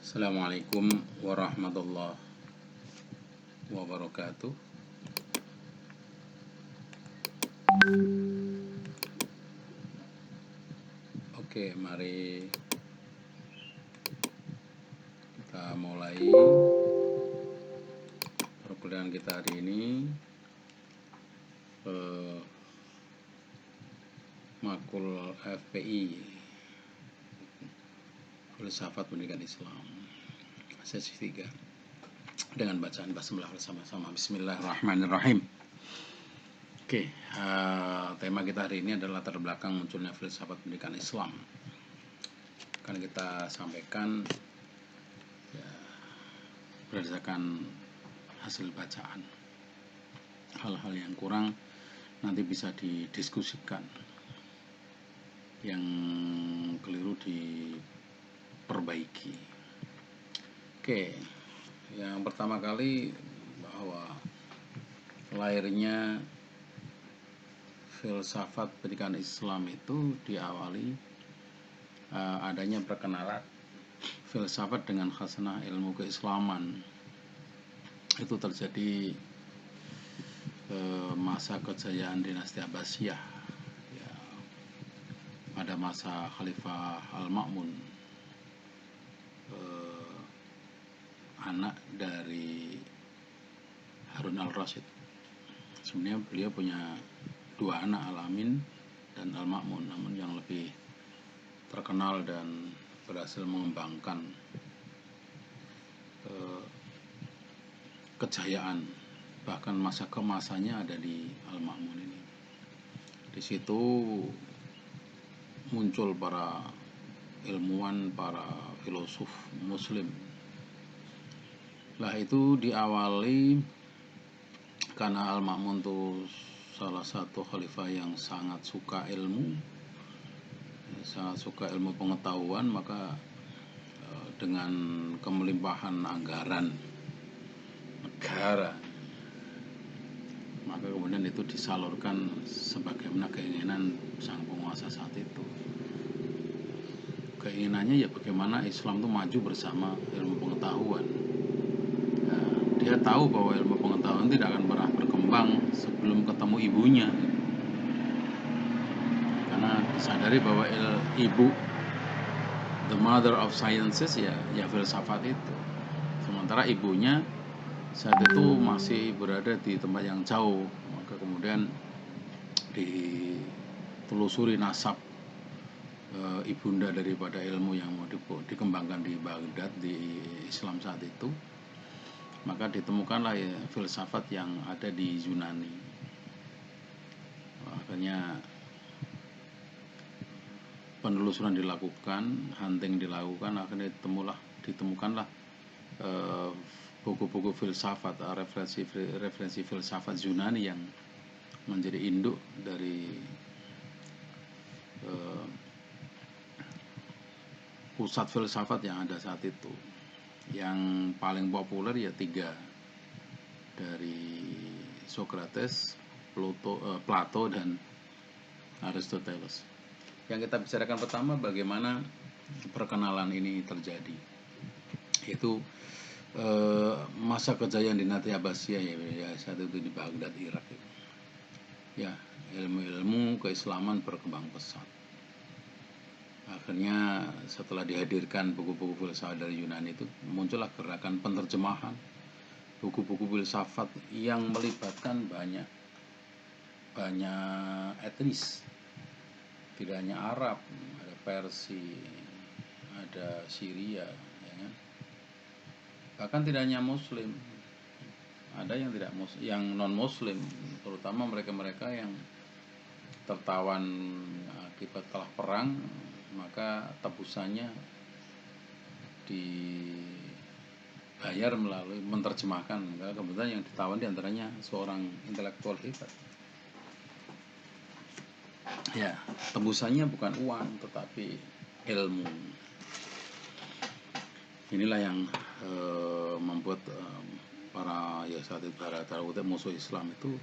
Assalamualaikum warahmatullahi wabarakatuh. Oke, mari kita mulai perkuliahan kita hari ini. Makul FPI, Filsafat Pendidikan Islam, sesi 3, dengan bacaan basmalah bersama-sama. Bismillahirrahmanirrahim. Oke, tema kita hari ini adalah latar belakang munculnya filsafat pendidikan Islam. Akan kita sampaikan berdasarkan hasil bacaan. Hal-hal yang kurang nanti bisa didiskusikan, yang keliru diperbaiki. Oke, yang pertama kali bahwa lahirnya filsafat pendidikan Islam itu diawali adanya perkenalan filsafat dengan khasanah ilmu keislaman. Itu terjadi masa kejayaan dinasti Abbasiyah, pada masa Khalifah Al-Ma'mun, anak dari Harun Al-Rasyid. Sebenarnya beliau punya dua anak, Al-Amin dan Al-Ma'mun, namun yang lebih terkenal dan berhasil mengembangkan kejayaan bahkan masa kemasannya ada di Al-Ma'mun ini. Di situ muncul para ilmuwan, para filosof muslim. Lah itu diawali karena Al-Ma'mun itu salah satu khalifah yang sangat suka ilmu, sangat suka ilmu pengetahuan. Maka dengan kemelimpahan anggaran negara, maka kemudian itu disalurkan sebagaimana keinginan sang penguasa saat itu. Keinginannya ya bagaimana Islam itu maju bersama ilmu pengetahuan. Dia tahu bahwa ilmu pengetahuan tidak akan pernah berkembang sebelum ketemu ibunya, karena disadari bahwa ibu, the mother of sciences, ya filsafat itu. Sementara ibunya saat itu masih berada di tempat yang jauh. Maka kemudian ditelusuri nasab ibunda daripada ilmu yang mau dikembangkan di Baghdad, di Islam saat itu. Maka ditemukanlah filsafat yang ada di Yunani. Akhirnya penelusuran dilakukan, hunting dilakukan, akhirnya ditemukanlah buku-buku filsafat, referensi filsafat Yunani yang menjadi induk dari pusat filsafat yang ada saat itu. Yang paling populer ya 3, dari Socrates, Plato dan Aristoteles. Yang kita bicarakan pertama bagaimana perkenalan ini terjadi, yaitu masa kejayaan dinasti Abbasiyah ya saat itu di Baghdad, Irak. Ya, ilmu keislaman berkembang pesat. Akhirnya setelah dihadirkan buku-buku filsafat dari Yunani itu, muncullah gerakan penerjemahan buku-buku filsafat yang melibatkan banyak etnis. Tidak hanya Arab, ada Persia, ada Syria, ya kan? Bahkan tidak hanya Muslim, ada yang yang non Muslim, terutama mereka yang tertawan akibat kalah perang, maka tebusannya dibayar melalui menerjemahkan. Karena kebetulan yang ditawan diantaranya seorang intelektual hebat. Ya, tebusannya bukan uang tetapi ilmu. Inilah yang membuat para saat itu musuh Islam itu,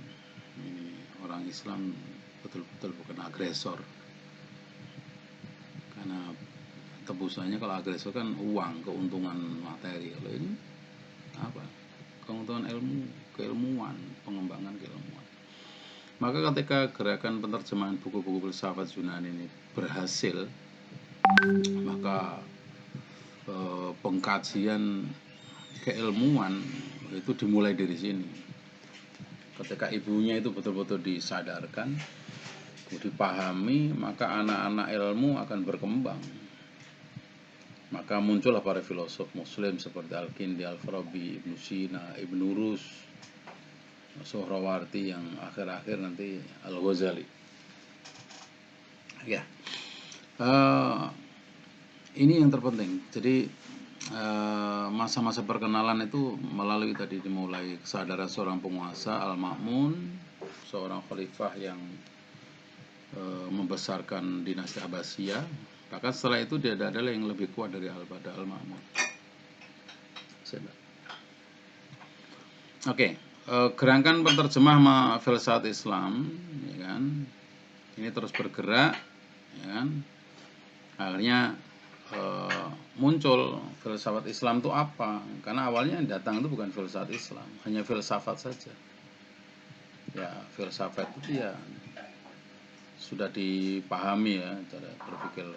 orang Islam betul-betul bukan agresor, karena tebusannya kalau agresor kan uang, keuntungan materi. Kalau ini apa? Keuntungan ilmu, keilmuan, pengembangan keilmuan. Maka ketika gerakan penerjemahan buku-buku filsafat Yunani ini berhasil, maka pengkajian keilmuan itu dimulai dari sini. Ketika ibunya itu betul-betul disadarkan, dipahami, maka anak-anak ilmu akan berkembang. Maka muncullah para filosof muslim seperti Al-Kindi, Al-Farabi, Ibnu Sina, Ibnu Rus, Suhrawardi, yang akhir-akhir nanti Al-Ghazali. Ya, ini yang terpenting. Jadi masa-masa perkenalan itu melalui tadi dimulai kesadaran seorang penguasa Al-Ma'mun, seorang khalifah yang membesarkan dinasti Abbasiyah. Bahkan setelah itu dia adalah yang lebih kuat dari Al-Ma'mun. Oke, gerakan penerjemah filsafat Islam, ya kan, ini terus bergerak, ya kan. Akhirnya muncul filsafat Islam itu apa? Karena awalnya yang datang itu bukan filsafat Islam, hanya filsafat saja. Ya, filsafat itu ya sudah dipahami ya, cara berpikir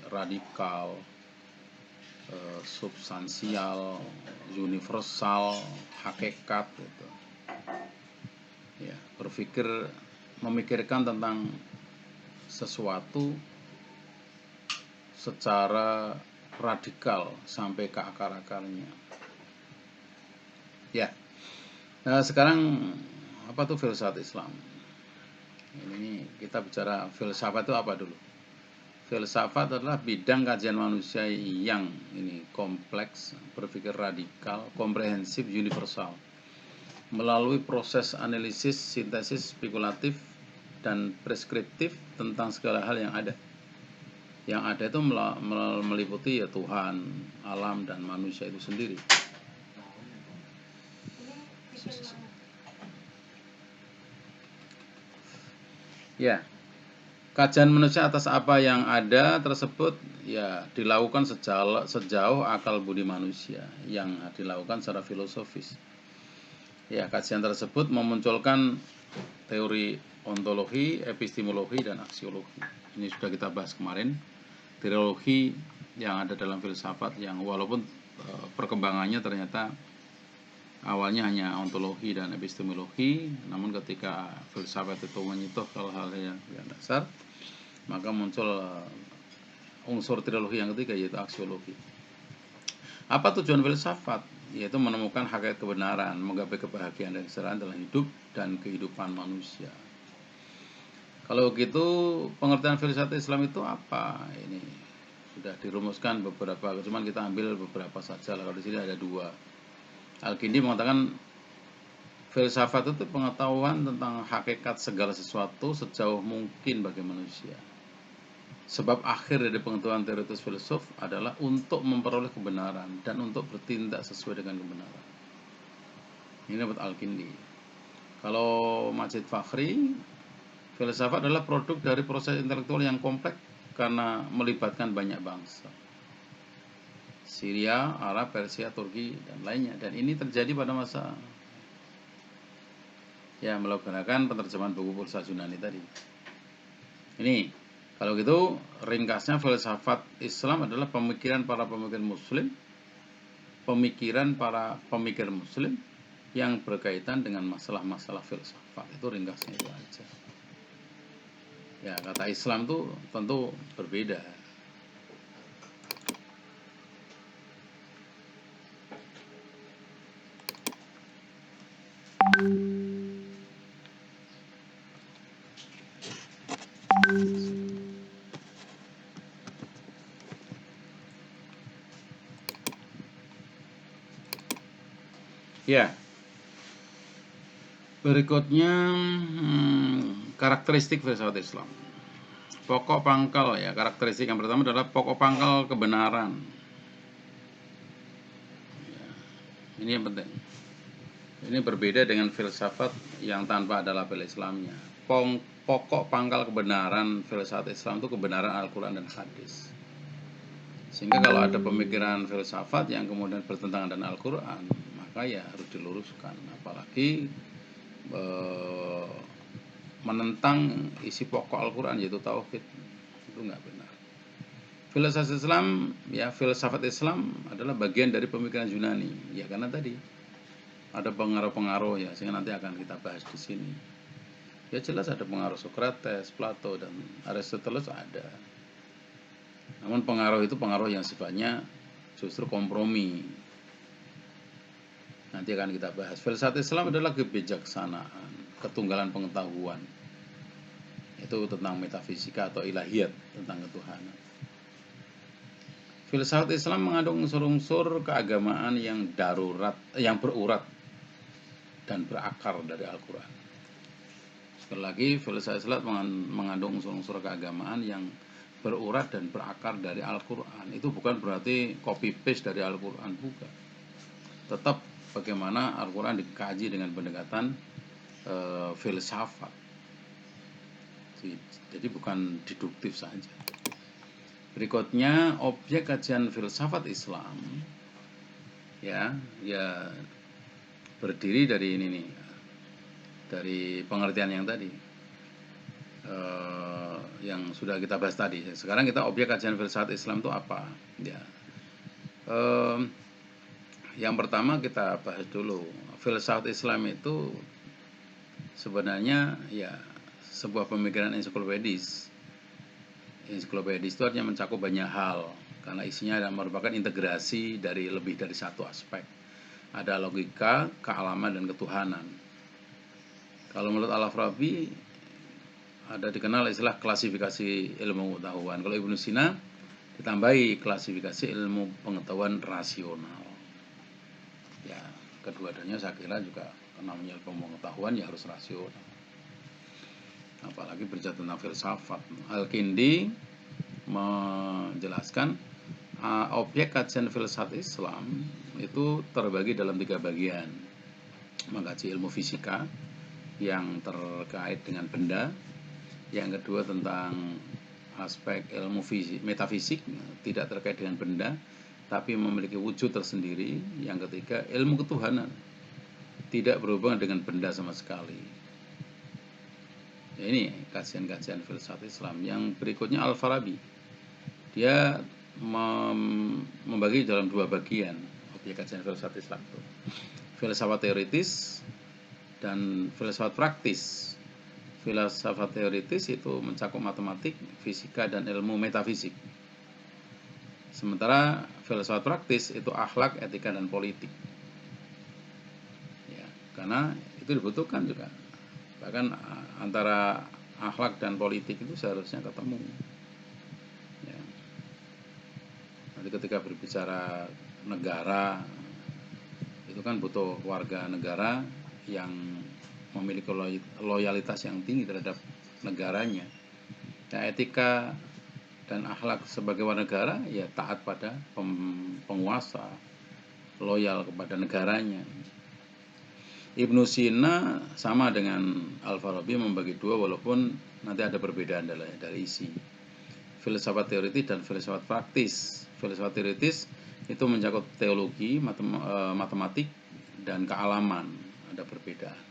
radikal, substansial, universal, hakikat gitu. Ya, memikirkan tentang sesuatu secara radikal sampai ke akar-akarnya. Ya. Nah, sekarang apa tuh filsafat Islam? Ini kita bicara filsafat itu apa dulu? Filsafat adalah bidang kajian manusia yang ini kompleks, berpikir radikal, komprehensif, universal, melalui proses analisis, sintesis, spekulatif, dan preskriptif tentang segala hal yang ada. Yang ada itu meliputi ya Tuhan, alam, dan manusia itu sendiri. Ya, kajian manusia atas apa yang ada tersebut ya dilakukan sejauh akal budi manusia, yang dilakukan secara filosofis. Ya, kajian tersebut memunculkan teori ontologi, epistemologi, dan aksiologi. Ini sudah kita bahas kemarin. Teologi yang ada dalam filsafat yang walaupun perkembangannya ternyata awalnya hanya ontologi dan epistemologi, namun ketika filsafat itu menyentuh hal-hal yang dasar, maka muncul unsur teologi yang ketiga, yaitu aksiologi. Apa tujuan filsafat? Yaitu menemukan hakikat kebenaran, menggapai kebahagiaan dan kesejahteraan dalam hidup dan kehidupan manusia. Kalau begitu, pengertian filsafat Islam itu apa? Ini sudah dirumuskan beberapa, cuman kita ambil beberapa saja. Kalau di sini ada dua. Al-Kindi mengatakan filsafat itu pengetahuan tentang hakikat segala sesuatu sejauh mungkin bagi manusia. Sebab akhir dari pengetahuan teoritis filsuf adalah untuk memperoleh kebenaran dan untuk bertindak sesuai dengan kebenaran. Ini dapat Al-Kindi. Kalau Majid Fakhri, filsafat adalah produk dari proses intelektual yang kompleks karena melibatkan banyak bangsa. Syria, Arab, Persia, Turki, dan lainnya. Dan ini terjadi pada masa ya melakukan penerjemahan buku filsafat Yunani tadi. Ini, kalau gitu ringkasnya filsafat Islam adalah pemikiran para pemikir Muslim, yang berkaitan dengan masalah-masalah filsafat. Itu ringkasnya itu aja. Ya, kata Islam itu tentu berbeda. Ya, berikutnya karakteristik filsafat Islam. Pokok pangkal ya, karakteristik yang pertama adalah pokok pangkal kebenaran. Ya, ini yang penting. Ini berbeda dengan filsafat yang tanpa ada label Islamnya. Pokok pangkal kebenaran filsafat Islam itu kebenaran Al-Quran dan hadis. Sehingga kalau ada pemikiran filsafat yang kemudian bertentangan dengan Al-Quran, maka ya harus diluruskan. Apalagi menentang isi pokok Al-Quran, yaitu tauhid, itu nggak benar. Filsafat Islam adalah bagian dari pemikiran Yunani, ya karena tadi ada pengaruh-pengaruh ya, sehingga nanti akan kita bahas di sini. Ya jelas ada pengaruh Socrates, Plato, dan Aristoteles ada. Namun pengaruh itu pengaruh yang sifatnya justru kompromi. Nanti akan kita bahas. Filsafat Islam adalah kebijaksanaan, ketunggalan pengetahuan. Itu tentang metafisika atau ilahiyat, tentang ketuhanan. Filsafat Islam mengandung unsur-unsur keagamaan yang berurat dan berakar dari Al-Quran. Sekali lagi, filsafat Islam mengandung unsur-unsur keagamaan yang berurat dan berakar dari Al-Quran. Itu bukan berarti copy-paste dari Al-Quran, bukan. Tetap bagaimana Al-Quran dikaji dengan pendekatan filsafat. Jadi bukan deduktif saja. Berikutnya, objek kajian filsafat Islam ya berdiri dari ini nih, dari pengertian yang tadi yang sudah kita bahas tadi. Sekarang kita objek kajian filsafat Islam itu apa? Ya, yang pertama kita bahas dulu, filsafat Islam itu sebenarnya ya sebuah pemikiran ensiklopedis. Ensiklopedis itu artinya mencakup banyak hal, karena isinya merupakan integrasi dari lebih dari satu aspek. Ada logika, kealaman, dan ketuhanan. Kalau menurut Al-Farabi ada dikenal istilah klasifikasi ilmu pengetahuan. Kalau Ibnu Sina ditambahi klasifikasi ilmu pengetahuan rasional. Ya, kedua-duanya saya kira juga namanya ilmu pengetahuan ya harus rasional. Apalagi berbicara tentang filsafat. Al-Kindi menjelaskan objek kajian filsafat Islam itu terbagi dalam 3 bagian. Mengkaji ilmu fisika yang terkait dengan benda, yang kedua tentang aspek ilmu metafisik tidak terkait dengan benda tapi memiliki wujud tersendiri, yang ketiga ilmu ketuhanan tidak berhubungan dengan benda sama sekali. Ya, ini kajian-kajian filsafat Islam. Yang berikutnya Al-Farabi, dia membagi dalam 2 bagian objek kajian filsafat Islam itu, filsafat teoritis dan filsafat praktis. Filsafat teoritis itu mencakup matematik, fisika, dan ilmu metafisik. Sementara filsafat praktis itu akhlak, etika, dan politik. Ya, karena itu dibutuhkan juga. Bahkan antara akhlak dan politik itu seharusnya ketemu. Ya. Nanti ketika berbicara negara, itu kan butuh warga negara yang memiliki loyalitas yang tinggi terhadap negaranya. Ya, etika dan akhlak sebagai warga negara ya taat pada penguasa, loyal kepada negaranya. Ibnu Sina sama dengan Al-Farabi membagi 2 walaupun nanti ada perbedaan dari isi. Filsafat teoritis dan filsafat praktis. Filsafat teoritis itu mencakup teologi, matematik, dan kealaman. Ada perbedaan.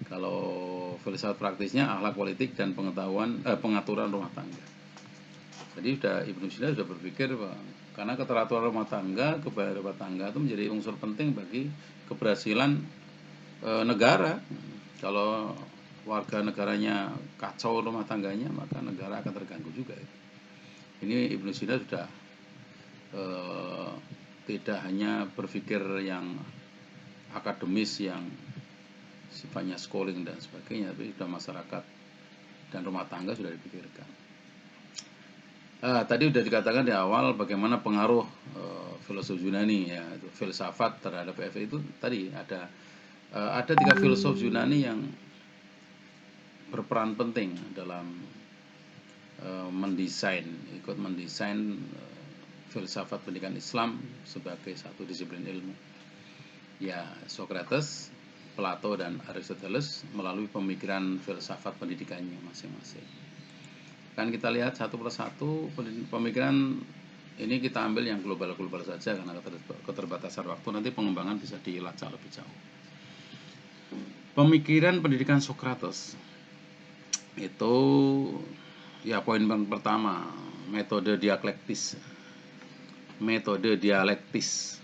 Kalau filsafat praktisnya akhlak, politik, dan pengaturan rumah tangga. Jadi Ibnu Sina sudah berpikir bahwa karena keteraturan rumah tangga, kebahagiaan rumah tangga itu menjadi unsur penting bagi keberhasilan negara. Kalau warga negaranya kacau rumah tangganya, maka negara akan terganggu juga. Ini Ibnu Sina sudah tidak hanya berpikir yang akademis yang sifatnya schooling dan sebagainya, tapi sudah masyarakat dan rumah tangga sudah dipikirkan. Tadi sudah dikatakan di awal bagaimana pengaruh filosofi Yunani, ya, filsafat terhadap FI itu tadi ada 3 filsuf Yunani yang berperan penting dalam ikut mendesain filsafat pendidikan Islam sebagai satu disiplin ilmu. Ya, Socrates, Plato, dan Aristoteles melalui pemikiran filsafat pendidikannya masing-masing. Kan kita lihat satu persatu pemikiran Ini kita ambil yang global-global saja karena keterbatasan waktu, nanti pengembangan bisa dilacak lebih jauh. Pemikiran pendidikan Socrates itu ya poin pertama, metode dialektis. Metode dialektis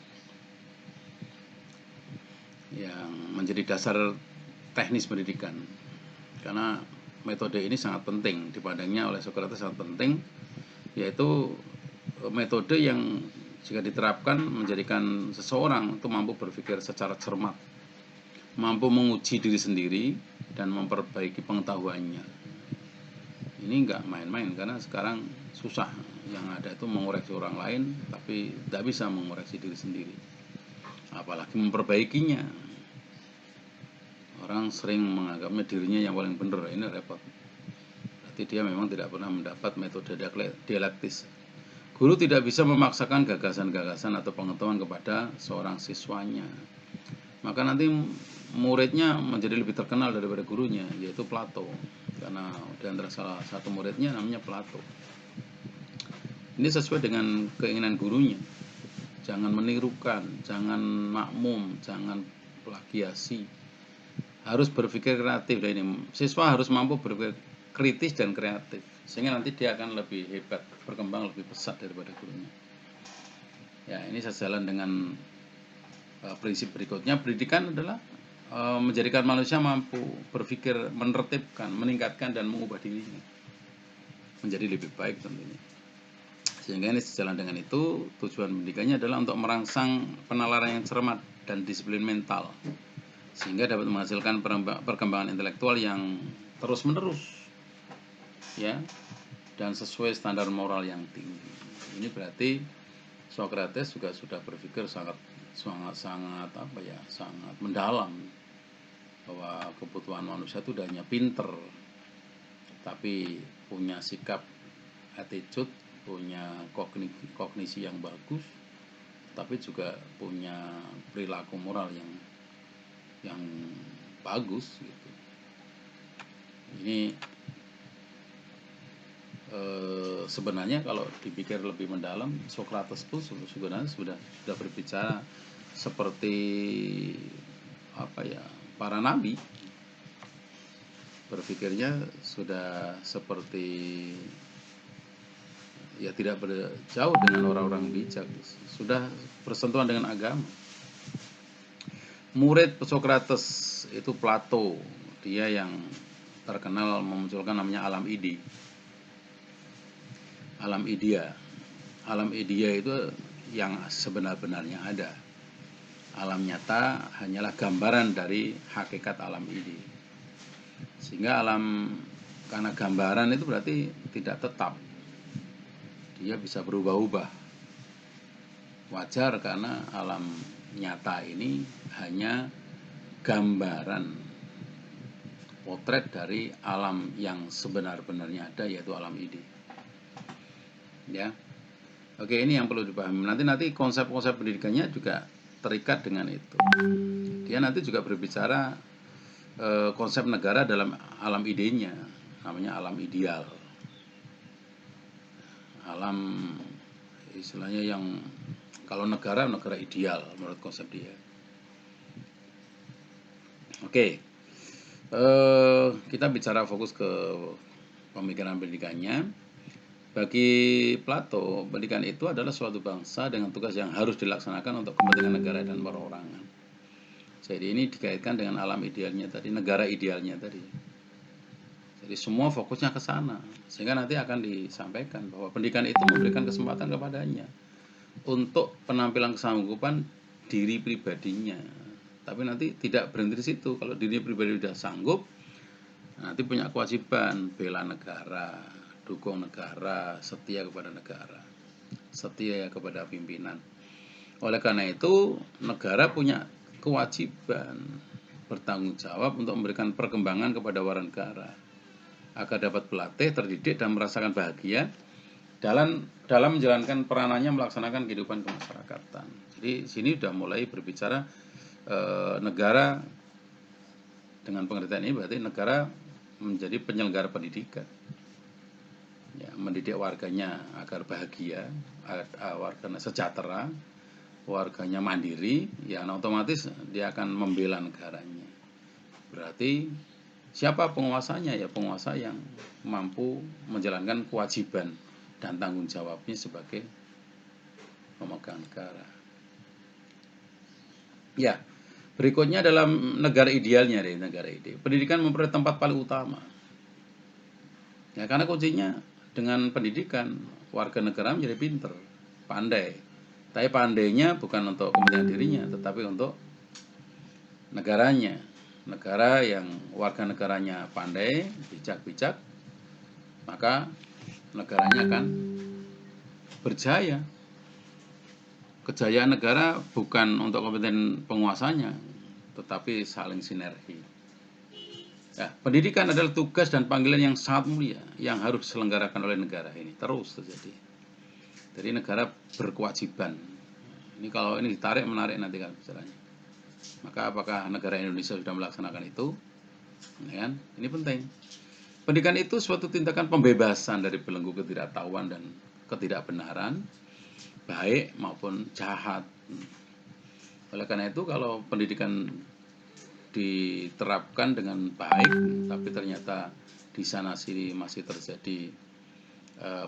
yang menjadi dasar teknis pendidikan. Karena metode ini sangat penting, dipandangnya oleh Socrates sangat penting, yaitu metode yang jika diterapkan menjadikan seseorang itu mampu berpikir secara cermat, mampu menguji diri sendiri dan memperbaiki pengetahuannya. Ini nggak main-main karena sekarang susah, yang ada itu mengoreksi orang lain tapi tidak bisa mengoreksi diri sendiri, apalagi memperbaikinya. Orang sering menganggapnya dirinya yang paling benar, ini repot. Berarti dia memang tidak pernah mendapat metode dialektis. Guru tidak bisa memaksakan gagasan-gagasan atau pengetahuan kepada seorang siswanya. Maka nanti muridnya menjadi lebih terkenal daripada gurunya, yaitu Plato. Karena di antara salah satu muridnya namanya Plato. Ini sesuai dengan keinginan gurunya. Jangan menirukan, jangan makmum, jangan plagiasi. Harus berpikir kreatif. Dan ini siswa harus mampu berpikir kritis dan kreatif, sehingga nanti dia akan lebih hebat, berkembang lebih pesat daripada gurunya. Ya, ini sejalan dengan prinsip berikutnya. Pendidikan adalah menjadikan manusia mampu berpikir, menertibkan, meningkatkan dan mengubah dirinya menjadi lebih baik tentunya. Sehingga ini sejalan dengan itu, tujuan pendidikannya adalah untuk merangsang penalaran yang cermat dan disiplin mental, sehingga dapat menghasilkan perkembangan intelektual yang terus-menerus, ya, dan sesuai standar moral yang tinggi. Ini berarti Socrates juga sudah berpikir sangat mendalam, bahwa kebutuhan manusia itu tidak hanya pinter, tapi punya sikap, attitude, punya kognisi yang bagus, tapi juga punya perilaku moral yang bagus gitu. Ini sebenarnya kalau dipikir lebih mendalam, Socrates itu sebenarnya sudah berbicara seperti para nabi. Berpikirnya sudah seperti, ya, tidak jauh dengan orang-orang bijak, sudah bersentuhan dengan agama. Murid Socrates itu Plato, dia yang terkenal memunculkan namanya alam ide. Alam idea. Alam idea itu yang sebenar-benarnya ada. Alam nyata hanyalah gambaran dari hakikat alam ide. Sehingga karena gambaran itu berarti tidak tetap, dia bisa berubah-ubah. Wajar karena alam nyata ini hanya gambaran, potret dari alam yang sebenar-benarnya ada, yaitu alam ide. Ya, oke, ini yang perlu dipahami. Nanti konsep-konsep pendidikannya juga terikat dengan itu. Dia nanti juga berbicara konsep negara dalam alam idenya, namanya alam ideal. Alam istilahnya yang kalau negara ideal menurut konsep dia. Oke, kita bicara fokus ke pemikiran pendidikannya. Bagi Plato, pendidikan itu adalah suatu bangsa dengan tugas yang harus dilaksanakan untuk kepentingan negara dan perorangan. Jadi ini dikaitkan dengan alam idealnya tadi, negara idealnya tadi. Jadi semua fokusnya ke sana, sehingga nanti akan disampaikan bahwa pendidikan itu memberikan kesempatan kepadanya untuk penampilan kesanggupan diri pribadinya. Tapi nanti tidak berhenti di situ. Kalau diri pribadi sudah sanggup, nanti punya kewajiban bela negara, dukung negara, setia kepada negara, setia kepada pimpinan. Oleh karena itu, negara punya kewajiban bertanggung jawab untuk memberikan perkembangan kepada warga negara agar dapat berlatih, terdidik, dan merasakan bahagia dalam menjalankan peranannya melaksanakan kehidupan kemasyarakatan. Jadi sini sudah mulai berbicara negara, dengan pengertian ini berarti negara menjadi penyelenggara pendidikan. ya, mendidik warganya agar bahagia, warganya sejahtera, warganya mandiri, ya otomatis dia akan membela negaranya. Berarti siapa penguasanya? Ya penguasa yang mampu menjalankan kewajiban dan tanggung jawabnya sebagai pemegang negara. Ya, berikutnya dalam negara idealnya deh, negara ide. Pendidikan memperoleh tempat paling utama. Ya, karena kuncinya dengan pendidikan warga negara menjadi pinter, pandai. Tapi pandainya bukan untuk kepentingan dirinya, tetapi untuk negaranya. Negara yang warga negaranya pandai, bijak-bijak, maka negaranya akan berjaya. Kejayaan negara bukan untuk kepentingan penguasanya, tetapi saling sinergi. Ya, pendidikan adalah tugas dan panggilan yang sangat mulia yang harus diselenggarakan oleh negara ini terus terjadi. Jadi negara berkewajiban. Ini kalau ini ditarik menarik nanti kan bicaranya. Maka apakah negara Indonesia sudah melaksanakan itu? Ya kan? Ini penting. Pendidikan itu suatu tindakan pembebasan dari belenggu ketidaktahuan dan ketidakbenaran, baik maupun jahat. Oleh karena itu kalau pendidikan diterapkan dengan baik, tapi ternyata di sana sini masih terjadi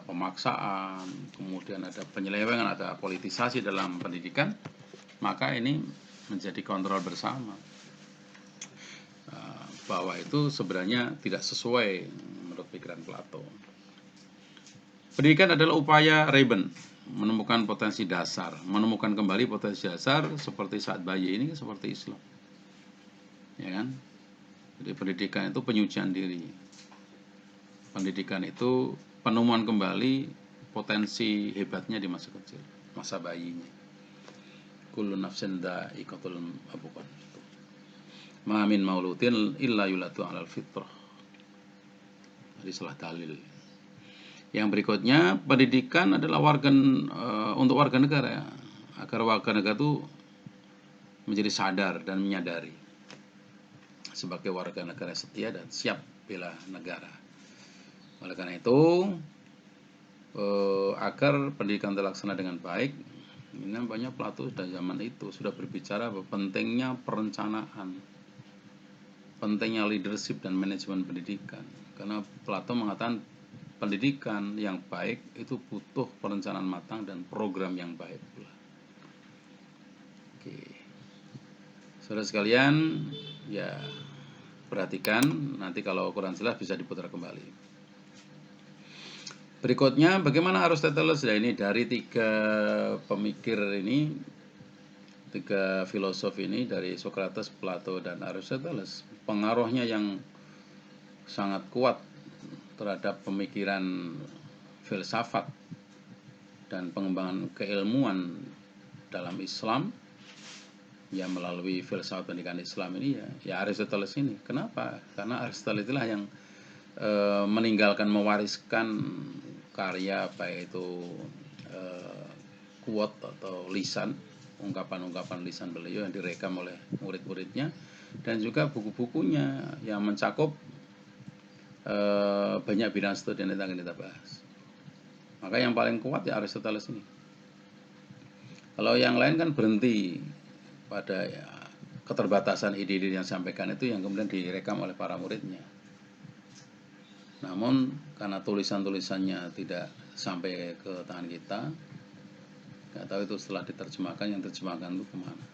pemaksaan, kemudian ada penyelewengan, ada politisasi dalam pendidikan, maka ini menjadi kontrol bersama bahwa itu sebenarnya tidak sesuai menurut pikiran Plato. Pendidikan adalah upaya Reben menemukan potensi dasar, menemukan kembali potensi dasar seperti saat bayi ini seperti Islam, ya kan? Jadi pendidikan itu penyucian diri, pendidikan itu penemuan kembali potensi hebatnya di masa kecil, masa bayinya. Kullu nafsin dha'iqatul maut. Ma min mauludin illa yuladu 'alal fitrah. Jadi salah dalil. Yang berikutnya, pendidikan adalah untuk warga negara, agar warga negara itu menjadi sadar dan menyadari sebagai warga negara setia dan siap bela negara. Oleh karena itu, agar pendidikan terlaksana dengan baik, ini banyak Plato dari zaman itu sudah berbicara bahwa pentingnya perencanaan, pentingnya leadership dan manajemen pendidikan. Karena Plato mengatakan pendidikan yang baik itu butuh perencanaan matang dan program yang baik pula. Oke. Saudara sekalian, ya perhatikan, nanti kalau kurang jelas bisa diputar kembali. Berikutnya, bagaimana Aristoteles, ya ini dari tiga pemikir ini, tiga filosof ini, dari Socrates, Plato, dan Aristoteles, pengaruhnya yang sangat kuat terhadap pemikiran filsafat dan pengembangan keilmuan dalam Islam, ya melalui filsafat pendidikan Islam ini ya Aristoteles ini. Kenapa? Karena Aristoteles itulah yang meninggalkan, mewariskan karya baik itu quote atau lisan, ungkapan-ungkapan lisan beliau yang direkam oleh murid-muridnya, dan juga buku-bukunya yang mencakup banyak bidang studi yang akan kita bahas. Maka yang paling kuat ya Aristoteles ini. Kalau yang lain kan berhenti pada keterbatasan ide-ide yang disampaikan itu yang kemudian direkam oleh para muridnya. Namun karena tulisan-tulisannya tidak sampai ke tangan kita, nggak tahu itu setelah diterjemahkan, yang terjemahkan itu kemana.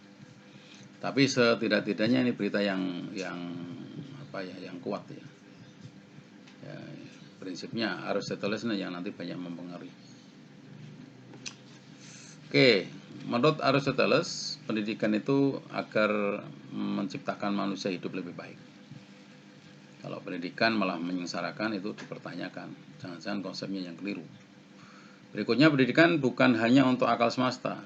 Tapi setidak-tidaknya ini berita yang kuat ya. Prinsipnya Aristoteles yang nanti banyak mempengaruhi. Oke, menurut Aristoteles, pendidikan itu agar menciptakan manusia hidup lebih baik. Kalau pendidikan malah menyengsarakan, itu dipertanyakan. Jangan-jangan konsepnya yang keliru. Berikutnya, pendidikan bukan hanya untuk akal semata,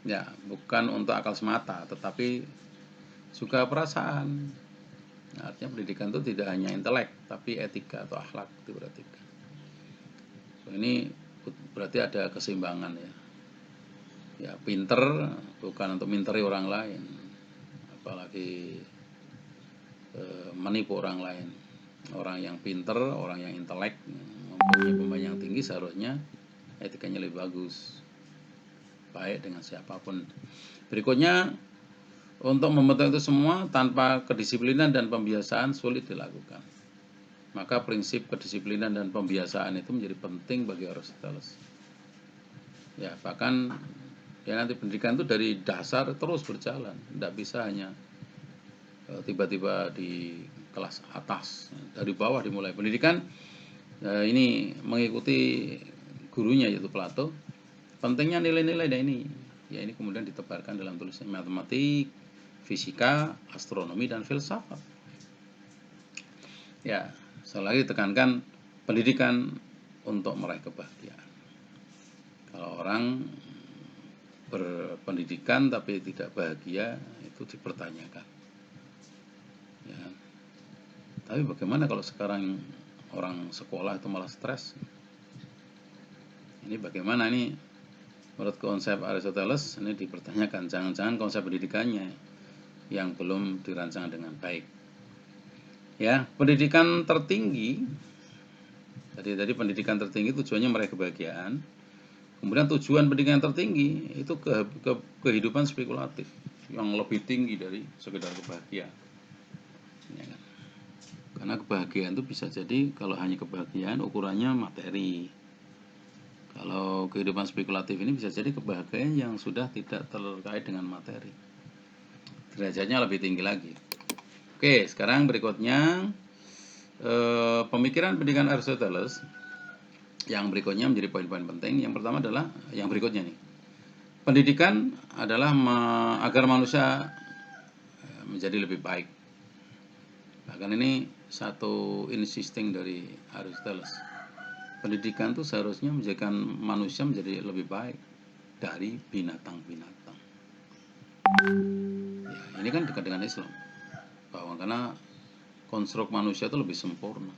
ya, bukan untuk akal semata, tetapi juga perasaan. Artinya pendidikan itu tidak hanya intelek, tapi etika atau akhlak diperhatikan. Ini berarti ada keseimbangan ya. Ya, pinter bukan untuk minteri orang lain, apalagi menipu orang lain. Orang yang pinter, orang yang intelek, punya pembayaran yang tinggi, seharusnya etikanya lebih bagus, baik dengan siapapun. Berikutnya, untuk membentuk itu semua tanpa kedisiplinan dan pembiasaan sulit dilakukan. Maka prinsip kedisiplinan dan pembiasaan itu menjadi penting bagi Aristoteles. Ya, bahkan ya nanti pendidikan itu dari dasar terus berjalan, tidak bisa hanya tiba-tiba di kelas atas, dari bawah dimulai. Pendidikan ini mengikuti gurunya yaitu Plato. Pentingnya nilai-nilai ini, ya ini kemudian ditebarkan dalam tulisan matematik, fisika, astronomi, dan filsafat. Ya, sekali lagi tekankan pendidikan untuk meraih kebahagiaan. Kalau orang berpendidikan tapi tidak bahagia, itu dipertanyakan. Ya. Tapi bagaimana kalau sekarang orang sekolah itu malah stres? Ini bagaimana ini? Menurut konsep Aristoteles ini dipertanyakan, jangan-jangan konsep pendidikannya yang belum dirancang dengan baik. Ya, pendidikan tertinggi tadi pendidikan tertinggi tujuannya meraih kebahagiaan. Kemudian tujuan pendidikan tertinggi itu kehidupan spekulatif yang lebih tinggi dari sekedar kebahagiaan. Ya kan? Karena kebahagiaan itu bisa jadi kalau hanya kebahagiaan ukurannya materi. Kalau kehidupan spekulatif ini bisa jadi kebahagiaan yang sudah tidak terkait dengan materi, derajatnya lebih tinggi lagi. Oke, sekarang berikutnya pemikiran pendidikan Aristoteles yang berikutnya menjadi poin-poin penting. Yang pertama adalah yang berikutnya nih. Pendidikan adalah agar manusia menjadi lebih baik. Bahkan ini satu insisting dari Aristoteles. Pendidikan itu seharusnya menjadikan manusia menjadi lebih baik dari binatang-binatang. Ya, ini kan dekat dengan Islam. Bahwa karena konstruk manusia itu lebih sempurna.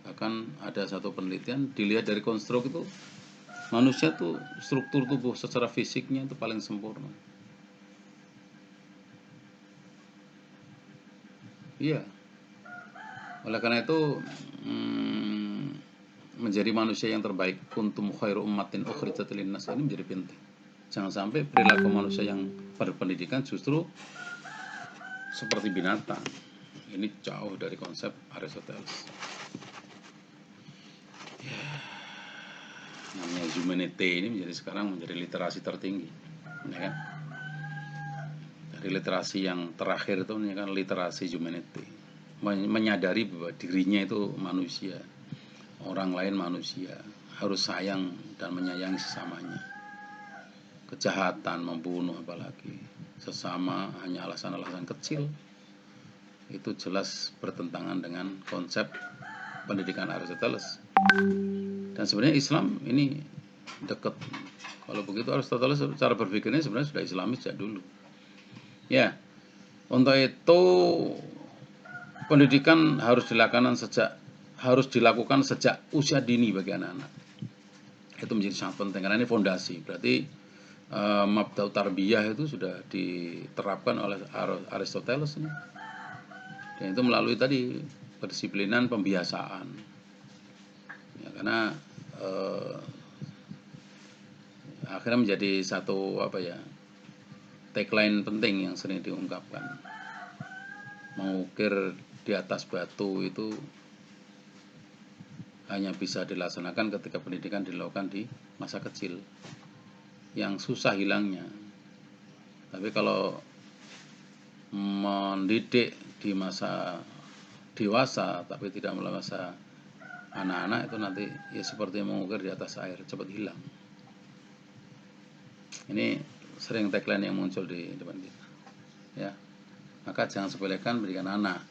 Bahkan ada satu penelitian dilihat dari konstruk itu, manusia tuh struktur tubuh secara fisiknya itu paling sempurna. Iya. Oleh karena itu menjadi manusia yang terbaik, kuntum khairu ummatin ukhrijat linnas, ini menjadi penting. Jangan sampai perilaku manusia yang berpendidikan justru seperti binatang. Ini jauh dari konsep Aristoteles. Ya, namanya humanity ini sekarang menjadi literasi tertinggi, ya kan? Dari literasi yang terakhir itu kan literasi humanity, menyadari bahwa dirinya itu manusia, orang lain manusia, harus sayang dan menyayangi sesamanya. Kejahatan, membunuh apalagi sesama hanya alasan-alasan kecil, itu jelas bertentangan dengan konsep pendidikan Aristoteles. Dan sebenarnya Islam ini dekat. Kalau begitu Aristoteles cara berpikirnya sebenarnya sudah Islamis sejak dulu. Ya, untuk itu pendidikan harus dilakukan sejak usia dini bagi anak-anak. Itu menjadi sangat penting karena ini fondasi. Berarti mabda'ut tarbiyah itu sudah diterapkan oleh Aristoteles ini. Dan itu melalui tadi kedisiplinan pembiasaan. Ya, karena akhirnya menjadi satu tagline penting yang sering diungkapkan. Mengukir di atas batu itu hanya bisa dilaksanakan ketika pendidikan dilakukan di masa kecil, yang susah hilangnya. Tapi kalau mendidik di masa dewasa tapi tidak melalui masa anak-anak, itu nanti ya seperti mengukir di atas air, cepat hilang. Ini sering tagline yang muncul di depan kita. Ya, maka jangan sepelekan pendidikan anak.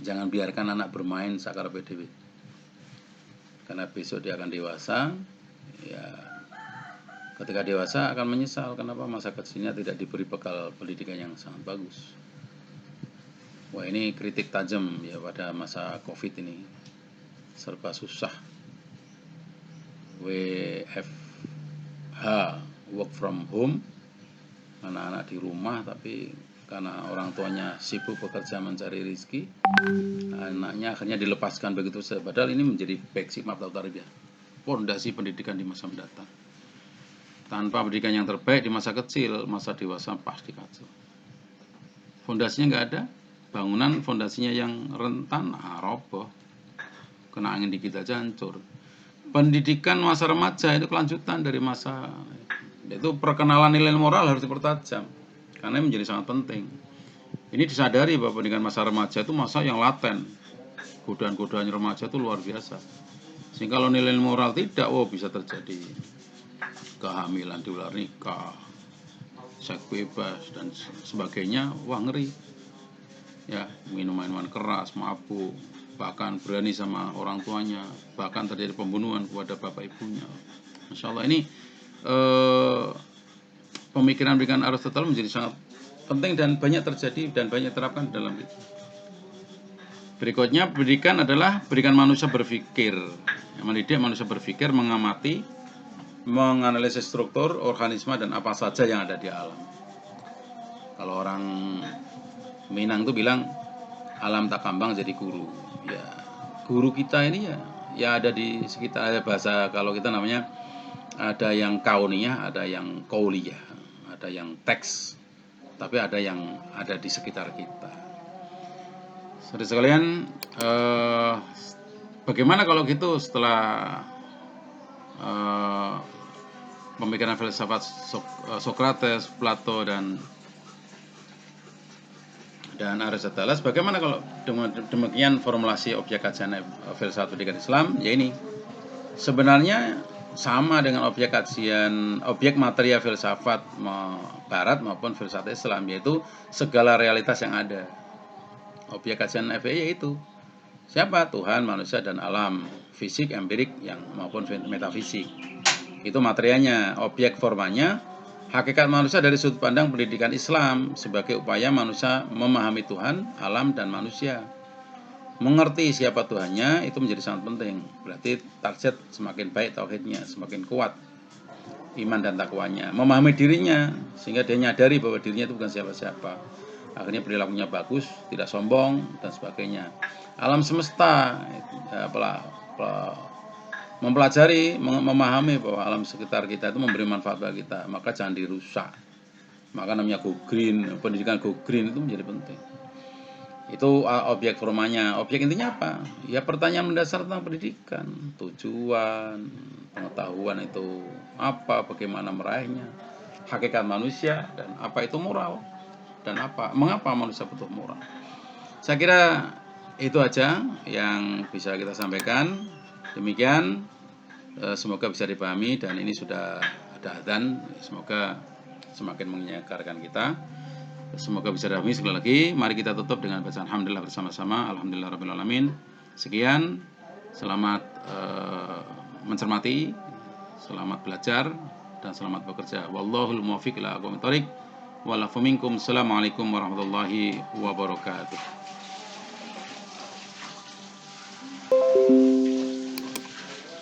Jangan biarkan anak bermain sakarepe dhewe. Karena besok dia akan dewasa, ya ketika dewasa akan menyesal kenapa masa kecilnya tidak diberi bekal pendidikan yang sangat bagus. Wah, ini kritik tajam ya pada masa Covid ini. Serba susah. WFH, work from home, anak-anak di rumah tapi karena orang tuanya sibuk bekerja mencari rezeki, anaknya akhirnya dilepaskan begitu saja. Padahal ini menjadi basic mabda tarbiyah, pondasi pendidikan di masa mendatang. Tanpa pendidikan yang terbaik di masa kecil, masa dewasa pasti kacau. Fondasinya nggak ada, bangunan fondasinya yang rentan, roboh. Kena angin dikit aja hancur. Pendidikan masa remaja itu kelanjutan dari masa itu, perkenalan nilai moral harus dipertajam karena menjadi sangat penting. Ini disadari bahwa pendidikan masa remaja itu masa yang laten. Godaan-godaan remaja itu luar biasa. Sehingga kalau nilai moral tidak, bisa terjadi kehamilan di luar nikah, seks bebas dan sebagainya. Wah, ngeri. Ya, minuman keras, mabuk, bahkan berani sama orang tuanya, bahkan terjadi pembunuhan kepada bapak ibunya. Masya Allah, ini pemikiran Aristoteles menjadi sangat penting dan banyak terjadi dan banyak terapkan dalam itu. Berikutnya, pendidikan adalah pendidikan manusia berpikir. Mendidik manusia berpikir, mengamati, menganalisis struktur, organisme dan apa saja yang ada di alam. Kalau orang Minang itu bilang alam tak kambang jadi guru. Ya, guru kita ini ya ada di sekitar. Ada bahasa kalau kita namanya, ada yang kauniyah, ada yang kauliyah, ada yang teks, tapi ada yang ada di sekitar kita. Saudara sekalian, bagaimana kalau gitu setelah pemikiran filsafat Socrates, Plato dan Aristoteles, bagaimana kalau demikian formulasi objek kajian filsafat pendidikan Islam? Ya ini sebenarnya sama dengan objek kajian, objek material filsafat Barat maupun filsafat Islam, yaitu segala realitas yang ada. Objek kajian FPI yaitu siapa? Tuhan, manusia, dan alam, fisik, empirik yang maupun metafisik. Itu materianya. Objek formanya hakikat manusia dari sudut pandang pendidikan Islam sebagai upaya manusia memahami Tuhan, alam, dan manusia. Mengerti siapa Tuhannya itu menjadi sangat penting. Berarti target semakin baik tauhidnya, semakin kuat iman dan takwanya. Memahami dirinya sehingga dia nyadari bahwa dirinya itu bukan siapa-siapa. Akhirnya perilakunya bagus, tidak sombong dan sebagainya. Alam semesta, mempelajari, memahami bahwa alam sekitar kita itu memberi manfaat bagi kita, maka jangan dirusak. Maka namanya go green, pendidikan go green itu menjadi penting. Itu objek formanya. Objek intinya apa? Ya pertanyaan mendasar tentang pendidikan, tujuan, pengetahuan itu apa, bagaimana meraihnya, hakikat manusia, dan apa itu moral, dan mengapa manusia butuh moral. Saya kira itu aja yang bisa kita sampaikan. Demikian, semoga bisa dipahami, dan ini sudah ada adzan, semoga semakin menyegarkan kita. Semoga bisa dipahami. Sekali lagi, mari kita tutup dengan bacaan alhamdulillah bersama-sama. Alhamdulillah rabbil alamin. Sekian, selamat mencermati, selamat belajar, dan selamat bekerja. Wallahul muwaffiq ila aqwamit thoriq. Walafu minkum. Assalamualaikum warahmatullahi wabarakatuh.